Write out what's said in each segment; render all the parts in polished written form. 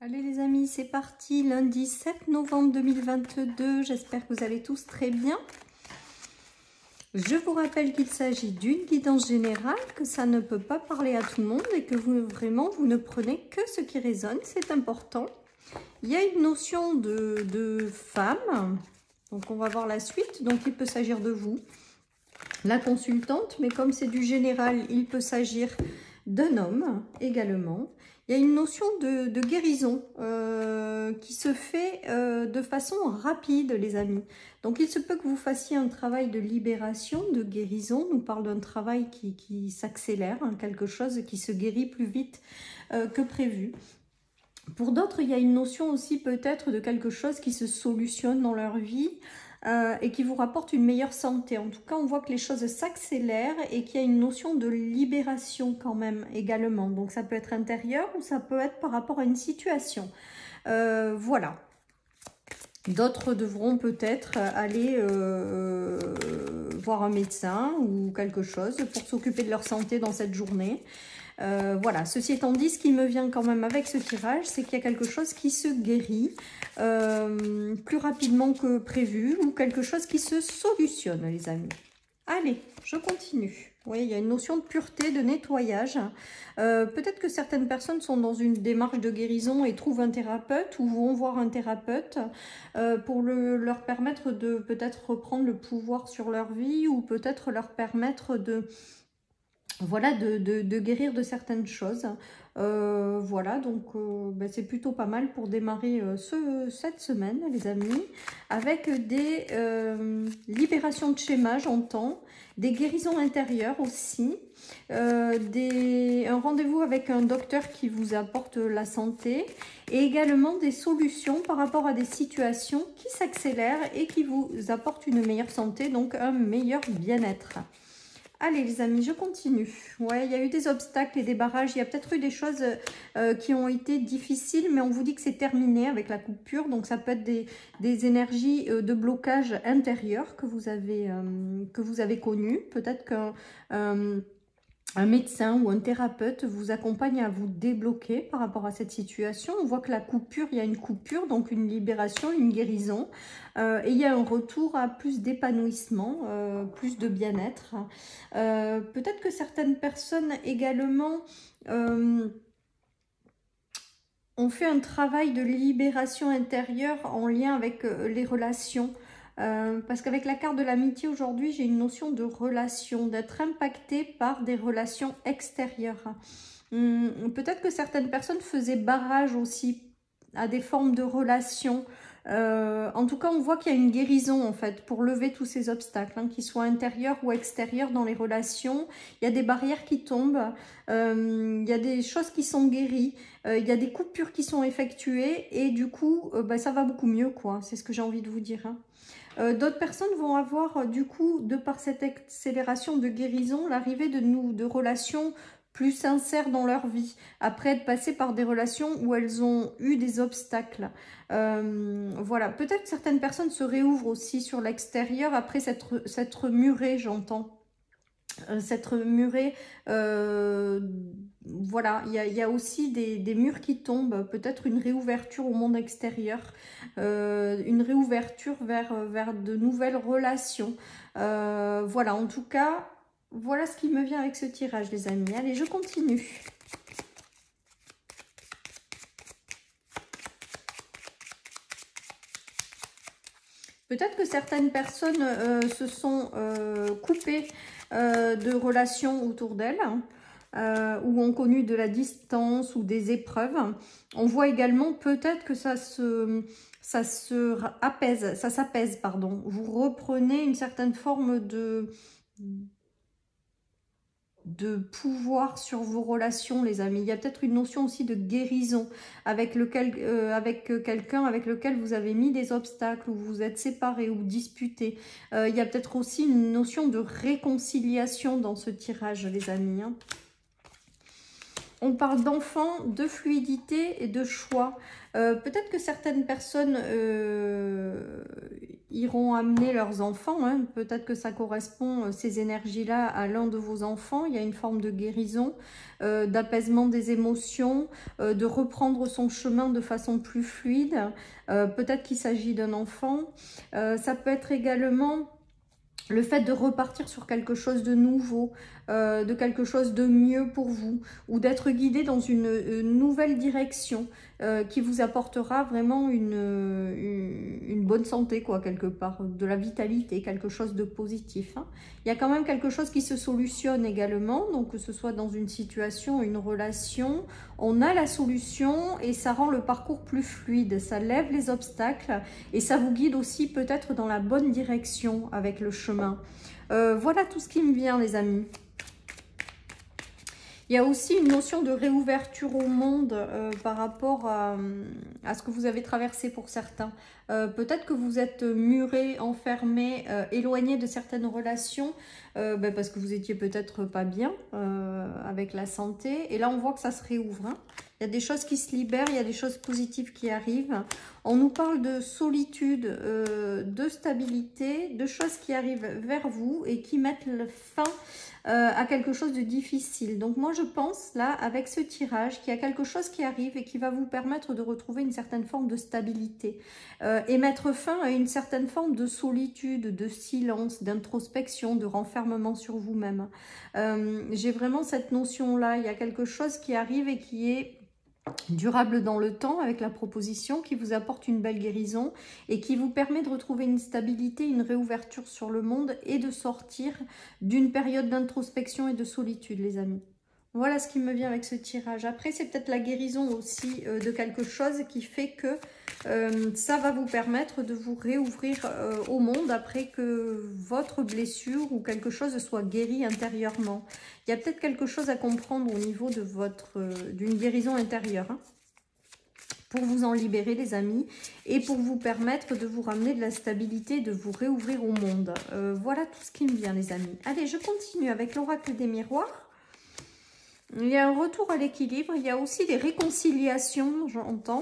Allez les amis, c'est parti, lundi 7 novembre 2022, j'espère que vous allez tous très bien. Je vous rappelle qu'il s'agit d'une guidance générale, que ça ne peut pas parler à tout le monde et que vous ne prenez que ce qui résonne, c'est important. Il y a une notion de femme, donc on va voir la suite, donc il peut s'agir de vous, la consultante, mais comme c'est du général, il peut s'agir d'un homme également. Il y a une notion de guérison qui se fait de façon rapide, les amis. Donc, il se peut que vous fassiez un travail de libération, de guérison. On nous parle d'un travail qui s'accélère, hein, quelque chose qui se guérit plus vite que prévu. Pour d'autres, il y a une notion aussi peut-être de quelque chose qui se solutionne dans leur vie. Et qui vous rapporte une meilleure santé. En tout cas, on voit que les choses s'accélèrent et qu'il y a une notion de libération quand même également. Donc, ça peut être intérieur ou ça peut être par rapport à une situation. Voilà. D'autres devront peut-être aller voir un médecin ou quelque chose pour s'occuper de leur santé dans cette journée. Voilà, ceci étant dit, ce qui me vient quand même avec ce tirage, c'est qu'il y a quelque chose qui se guérit plus rapidement que prévu ou quelque chose qui se solutionne, les amis. Allez, je continue. Oui, il y a une notion de pureté, de nettoyage. Peut-être que certaines personnes sont dans une démarche de guérison et trouvent un thérapeute ou vont voir un thérapeute pour leur permettre de peut-être reprendre le pouvoir sur leur vie ou peut-être leur permettre de... Voilà, de guérir de certaines choses. Voilà, donc c'est plutôt pas mal pour démarrer cette semaine, les amis, avec des libérations de schémas, j'entends, des guérisons intérieures aussi, un rendez-vous avec un docteur qui vous apporte la santé et également des solutions par rapport à des situations qui s'accélèrent et qui vous apportent une meilleure santé, donc un meilleur bien-être. Allez les amis, je continue. Ouais, il y a eu des obstacles et des barrages. Il y a peut-être eu des choses qui ont été difficiles, mais on vous dit que c'est terminé avec la coupure. Donc ça peut être des énergies de blocage intérieur que vous avez connues. Peut-être qu'un un médecin ou un thérapeute vous accompagne à vous débloquer par rapport à cette situation. On voit que la coupure, il y a une coupure, donc une libération, une guérison. Et il y a un retour à plus d'épanouissement, plus de bien-être. Peut-être que certaines personnes également ont fait un travail de libération intérieure en lien avec les relations. Parce qu'avec la carte de l'amitié aujourd'hui, j'ai une notion de relation, d'être impacté par des relations extérieures. Peut-être que certaines personnes faisaient barrage aussi à des formes de relations. En tout cas, on voit qu'il y a une guérison en fait pour lever tous ces obstacles, hein, qu'ils soient intérieurs ou extérieurs dans les relations. Il y a des barrières qui tombent, il y a des choses qui sont guéries, il y a des coupures qui sont effectuées et du coup, ça va beaucoup mieux, quoi. C'est ce que j'ai envie de vous dire, hein. D'autres personnes vont avoir, du coup, de par cette accélération de guérison, l'arrivée de relations plus sincères dans leur vie, après être passées par des relations où elles ont eu des obstacles. Voilà, peut-être que certaines personnes se réouvrent aussi sur l'extérieur après s'être murées, j'entends. S'être murée, voilà, il y a aussi des murs qui tombent, peut-être une réouverture au monde extérieur, une réouverture vers de nouvelles relations. Voilà, en tout cas, voilà ce qui me vient avec ce tirage, les amis. Allez, je continue. Peut-être que certaines personnes se sont coupées de relations autour d'elles, ou ont connu de la distance ou des épreuves. On voit également peut-être que ça s'apaise, pardon. Vous reprenez une certaine forme de pouvoir sur vos relations, les amis. Il y a peut-être une notion aussi de guérison avec quelqu'un avec lequel vous avez mis des obstacles, ou vous êtes séparés ou disputés. Il y a peut-être aussi une notion de réconciliation dans ce tirage, les amis, hein. On parle d'enfants, de fluidité et de choix. Peut-être que certaines personnes iront amener leurs enfants. Hein. Peut-être que ça correspond, ces énergies-là, à l'un de vos enfants. Il y a une forme de guérison, d'apaisement des émotions, de reprendre son chemin de façon plus fluide. Peut-être qu'il s'agit d'un enfant. Ça peut être également le fait de repartir sur quelque chose de nouveau, de quelque chose de mieux pour vous, ou d'être guidé dans une nouvelle direction qui vous apportera vraiment une bonne santé, quoi, quelque part, de la vitalité, quelque chose de positif. Hein. Il y a quand même quelque chose qui se solutionne également, donc que ce soit dans une situation, une relation, on a la solution et ça rend le parcours plus fluide, ça lève les obstacles et ça vous guide aussi peut-être dans la bonne direction avec le chemin. Voilà tout ce qui me vient, les amis. Il y a aussi une notion de réouverture au monde par rapport à ce que vous avez traversé pour certains. Peut-être que vous êtes muré, enfermé, éloigné de certaines relations parce que vous étiez peut-être pas bien avec la santé. Et là, on voit que ça se réouvre. Hein. Il y a des choses qui se libèrent, il y a des choses positives qui arrivent. On nous parle de solitude, de stabilité, de choses qui arrivent vers vous et qui mettent fin à quelque chose de difficile. Donc moi je pense là avec ce tirage qu'il y a quelque chose qui arrive et qui va vous permettre de retrouver une certaine forme de stabilité et mettre fin à une certaine forme de solitude, de silence, d'introspection, de renfermement sur vous-même. J'ai vraiment cette notion là, il y a quelque chose qui arrive et qui est durable dans le temps avec la proposition qui vous apporte une belle guérison et qui vous permet de retrouver une stabilité, une réouverture sur le monde et de sortir d'une période d'introspection et de solitude, les amis. Voilà ce qui me vient avec ce tirage. Après, c'est peut-être la guérison aussi de quelque chose qui fait que ça va vous permettre de vous réouvrir au monde après que votre blessure ou quelque chose soit guéri intérieurement. Il y a peut-être quelque chose à comprendre au niveau de d'une guérison intérieure. Hein, pour vous en libérer, les amis, et pour vous permettre de vous ramener de la stabilité, de vous réouvrir au monde. Voilà tout ce qui me vient, les amis. Allez, je continue avec l'oracle des miroirs. Il y a un retour à l'équilibre, il y a aussi des réconciliations, j'entends,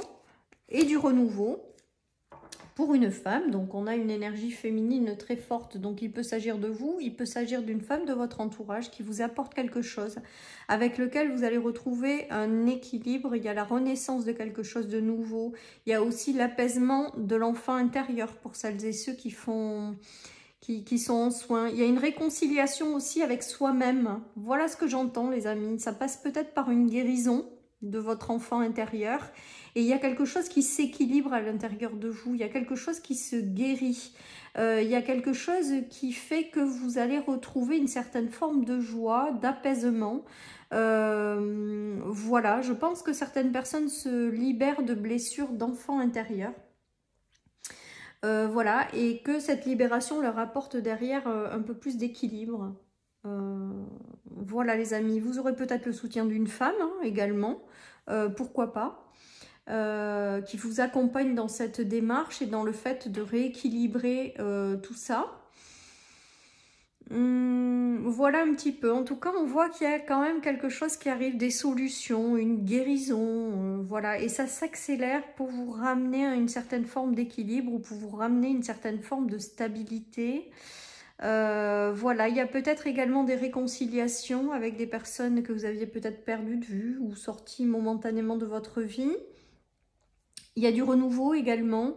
et du renouveau pour une femme. Donc on a une énergie féminine très forte, donc il peut s'agir de vous, il peut s'agir d'une femme de votre entourage qui vous apporte quelque chose, avec lequel vous allez retrouver un équilibre. Il y a la renaissance de quelque chose de nouveau, il y a aussi l'apaisement de l'enfant intérieur pour celles et ceux qui sont en soins. Il y a une réconciliation aussi avec soi-même. Voilà ce que j'entends, les amis. Ça passe peut-être par une guérison de votre enfant intérieur. Et il y a quelque chose qui s'équilibre à l'intérieur de vous. Il y a quelque chose qui se guérit. Il y a quelque chose qui fait que vous allez retrouver une certaine forme de joie, d'apaisement. Voilà, je pense que certaines personnes se libèrent de blessures d'enfants intérieurs. Voilà, et que cette libération leur apporte derrière un peu plus d'équilibre. Voilà, les amis, vous aurez peut-être le soutien d'une femme hein, également, pourquoi pas, qui vous accompagne dans cette démarche et dans le fait de rééquilibrer tout ça. Voilà un petit peu. En tout cas, on voit qu'il y a quand même quelque chose qui arrive, des solutions, une guérison, voilà. Et ça s'accélère pour vous ramener à une certaine forme d'équilibre ou pour vous ramener une certaine forme de stabilité. Voilà, il y a peut-être également des réconciliations avec des personnes que vous aviez peut-être perdues de vue ou sorties momentanément de votre vie. Il y a du renouveau également.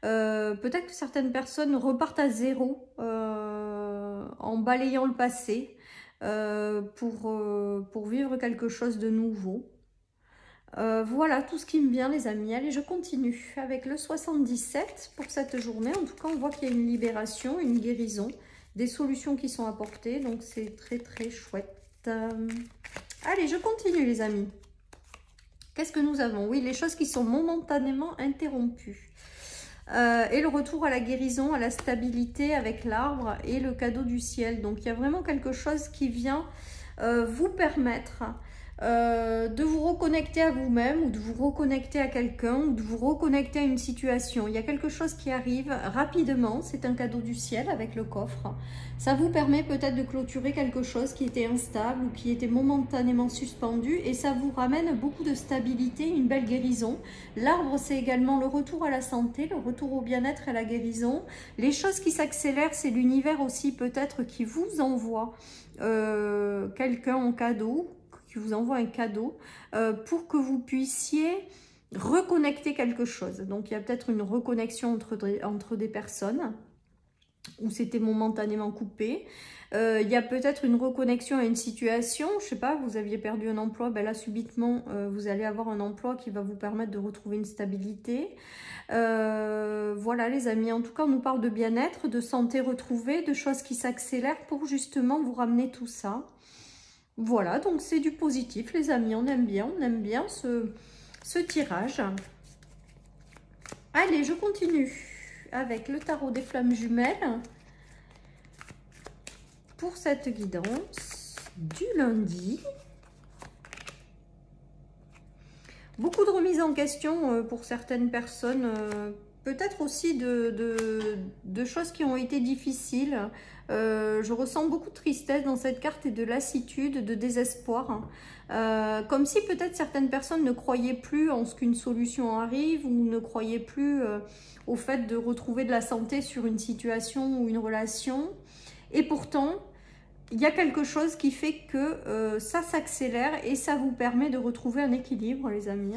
Peut-être que certaines personnes repartent à zéro en balayant le passé pour vivre quelque chose de nouveau. Voilà tout ce qui me vient, les amis. Allez, je continue avec le 77 pour cette journée. En tout cas, on voit qu'il y a une libération, une guérison, des solutions qui sont apportées. Donc, c'est très, très chouette. Allez, je continue, les amis. Qu'est-ce que nous avons? Oui, les choses qui sont momentanément interrompues. Et le retour à la guérison, à la stabilité avec l'arbre et le cadeau du ciel. Donc, il y a vraiment quelque chose qui vient vous permettre de vous reconnecter à vous-même ou de vous reconnecter à quelqu'un ou de vous reconnecter à une situation. Il y a quelque chose qui arrive rapidement, c'est un cadeau du ciel avec le coffre. Ça vous permet peut-être de clôturer quelque chose qui était instable ou qui était momentanément suspendu et ça vous ramène beaucoup de stabilité, une belle guérison. L'arbre, c'est également le retour à la santé, le retour au bien-être et à la guérison. Les choses qui s'accélèrent, c'est l'univers aussi peut-être qui vous envoie quelqu'un en cadeau, qui vous envoie un cadeau pour que vous puissiez reconnecter quelque chose. Donc, il y a peut-être une reconnexion entre des personnes où c'était momentanément coupé. Il y a peut-être une reconnexion à une situation. Je ne sais pas, vous aviez perdu un emploi. Ben là, subitement, vous allez avoir un emploi qui va vous permettre de retrouver une stabilité. Voilà, les amis. En tout cas, on nous parle de bien-être, de santé retrouvée, de choses qui s'accélèrent pour justement vous ramener tout ça. Voilà, donc c'est du positif, les amis. On aime bien ce tirage. Allez, je continue avec le tarot des flammes jumelles pour cette guidance du lundi. Beaucoup de remises en question pour certaines personnes, peut-être aussi de choses qui ont été difficiles. Je ressens beaucoup de tristesse dans cette carte et de lassitude, de désespoir. Comme si peut-être certaines personnes ne croyaient plus en ce qu'une solution arrive ou ne croyaient plus au fait de retrouver de la santé sur une situation ou une relation. Et pourtant, il y a quelque chose qui fait que ça s'accélère et ça vous permet de retrouver un équilibre, les amis.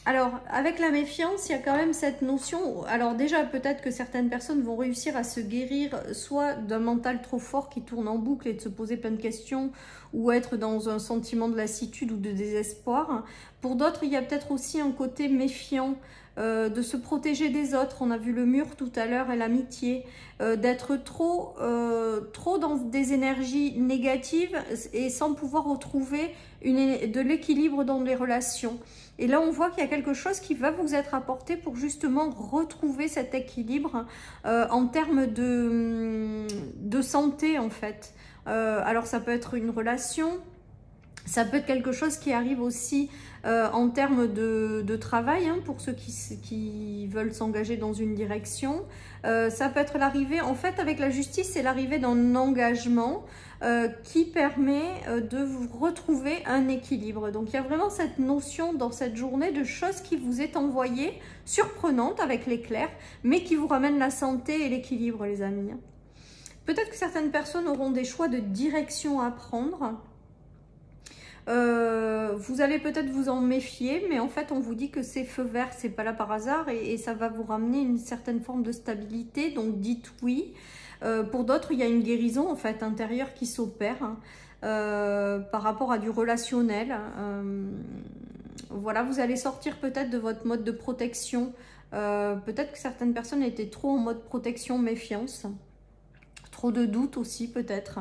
Alors, avec la méfiance, il y a quand même cette notion... Alors déjà, peut-être que certaines personnes vont réussir à se guérir soit d'un mental trop fort qui tourne en boucle et de se poser plein de questions ou être dans un sentiment de lassitude ou de désespoir. Pour d'autres, il y a peut-être aussi un côté méfiant, de se protéger des autres. On a vu le mur tout à l'heure et l'amitié. D'être trop dans des énergies négatives et sans pouvoir retrouver de l'équilibre dans les relations. Et là, on voit qu'il y a quelque chose qui va vous être apporté pour justement retrouver cet équilibre en termes de santé, en fait. Alors, ça peut être une relation, ça peut être quelque chose qui arrive aussi en termes de travail, hein, pour ceux qui veulent s'engager dans une direction. Ça peut être l'arrivée, en fait, avec la justice, c'est l'arrivée d'un engagement qui permet de vous retrouver un équilibre. Donc, il y a vraiment cette notion dans cette journée de choses qui vous est envoyée, surprenante avec l'éclair, mais qui vous ramène la santé et l'équilibre, les amis. Peut-être que certaines personnes auront des choix de direction à prendre. Vous allez peut-être vous en méfier, mais en fait on vous dit que c'est feu vert, c'est pas là par hasard et ça va vous ramener une certaine forme de stabilité, donc dites oui. Pour d'autres, il y a une guérison en fait intérieure qui s'opère par rapport à du relationnel. Voilà, vous allez sortir peut-être de votre mode de protection. Peut-être que certaines personnes étaient trop en mode protection, méfiance. Trop de doutes aussi peut-être.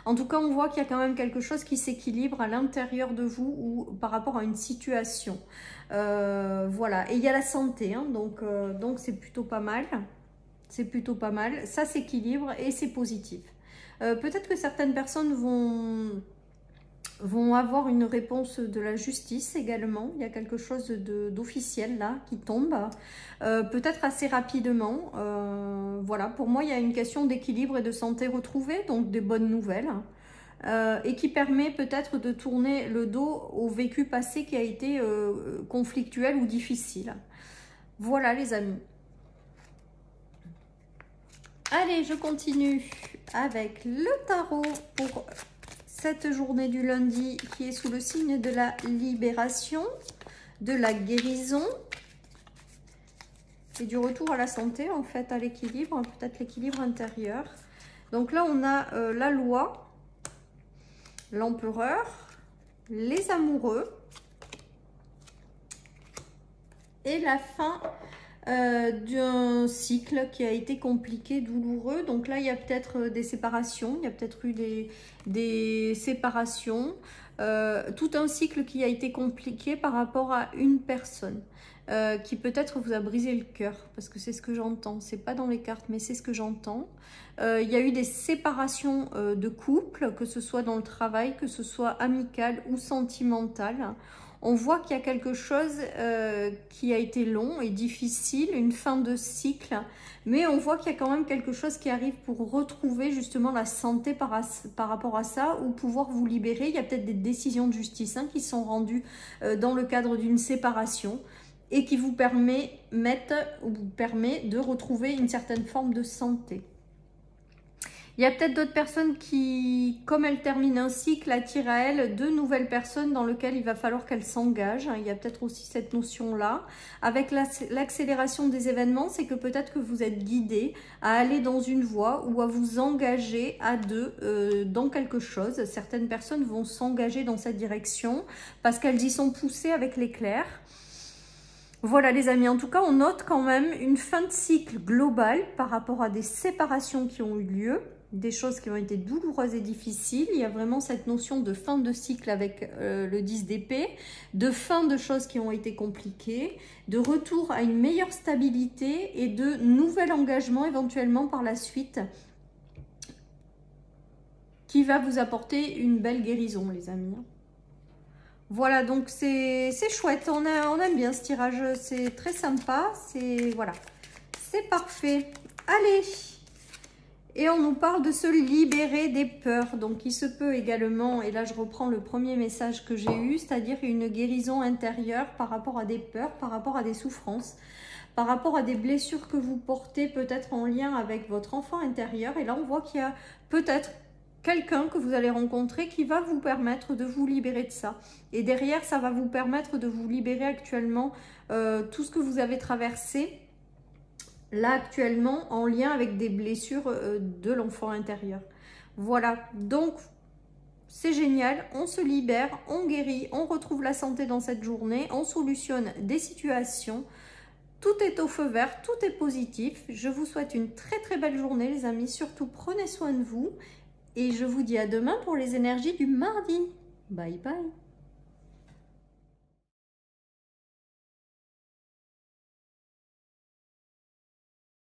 En tout cas, on voit qu'il y a quand même quelque chose qui s'équilibre à l'intérieur de vous ou par rapport à une situation. Voilà, et il y a la santé, hein, donc c'est plutôt pas mal. C'est plutôt pas mal. Ça s'équilibre et c'est positif. Peut-être que certaines personnes vont avoir une réponse de la justice également. Il y a quelque chose d'officiel là qui tombe, peut-être assez rapidement. Voilà, pour moi, il y a une question d'équilibre et de santé retrouvée, donc des bonnes nouvelles. Et qui permet peut-être de tourner le dos au vécu passé qui a été conflictuel ou difficile. Voilà les amis. Allez, je continue avec le tarot pour cette journée du lundi qui est sous le signe de la libération, de la guérison et du retour à la santé, en fait, à l'équilibre, peut-être l'équilibre intérieur. Donc là, on a la loi, l'empereur, les amoureux et la fin d'un cycle qui a été compliqué, douloureux. Donc là, il y a peut-être des séparations, il y a peut-être eu des séparations, tout un cycle qui a été compliqué par rapport à une personne. Qui peut-être vous a brisé le cœur, parce que c'est ce que j'entends, c'est pas dans les cartes, mais c'est ce que j'entends. Il y a eu des séparations de couple, que ce soit dans le travail, que ce soit amical ou sentimental. On voit qu'il y a quelque chose qui a été long et difficile, une fin de cycle, mais on voit qu'il y a quand même quelque chose qui arrive pour retrouver justement la santé par rapport à ça, ou pouvoir vous libérer. Il y a peut-être des décisions de justice qui sont rendues dans le cadre d'une séparation, et qui vous permet de retrouver une certaine forme de santé. Il y a peut-être d'autres personnes qui, comme elles terminent un cycle, attirent à elles de nouvelles personnes dans lesquelles il va falloir qu'elles s'engagent. Il y a peut-être aussi cette notion-là. Avec l'accélération des événements, c'est que peut-être que vous êtes guidé à aller dans une voie ou à vous engager à deux dans quelque chose. Certaines personnes vont s'engager dans cette direction parce qu'elles y sont poussées avec l'éclair. Voilà les amis, en tout cas on note quand même une fin de cycle globale par rapport à des séparations qui ont eu lieu, des choses qui ont été douloureuses et difficiles. Il y a vraiment cette notion de fin de cycle avec le 10 d'épée, de fin de choses qui ont été compliquées, de retour à une meilleure stabilité et de nouvel engagement éventuellement par la suite qui va vous apporter une belle guérison les amis. Voilà, donc c'est chouette, on aime bien ce tirage, c'est très sympa, voilà, c'est parfait. Allez, et on nous parle de se libérer des peurs, donc il se peut également, et là je reprends le premier message que j'ai eu, c'est-à-dire une guérison intérieure par rapport à des peurs, par rapport à des souffrances, par rapport à des blessures que vous portez peut-être en lien avec votre enfant intérieur, et là on voit qu'il y a peut-être quelqu'un que vous allez rencontrer qui va vous permettre de vous libérer de ça. Et derrière, ça va vous permettre de vous libérer actuellement tout ce que vous avez traversé là actuellement en lien avec des blessures de l'enfant intérieur. Voilà, donc c'est génial, on se libère, on guérit, on retrouve la santé dans cette journée, on solutionne des situations. Tout est au feu vert, tout est positif. Je vous souhaite une très très belle journée les amis, surtout prenez soin de vous. Et je vous dis à demain pour les énergies du mardi. Bye bye.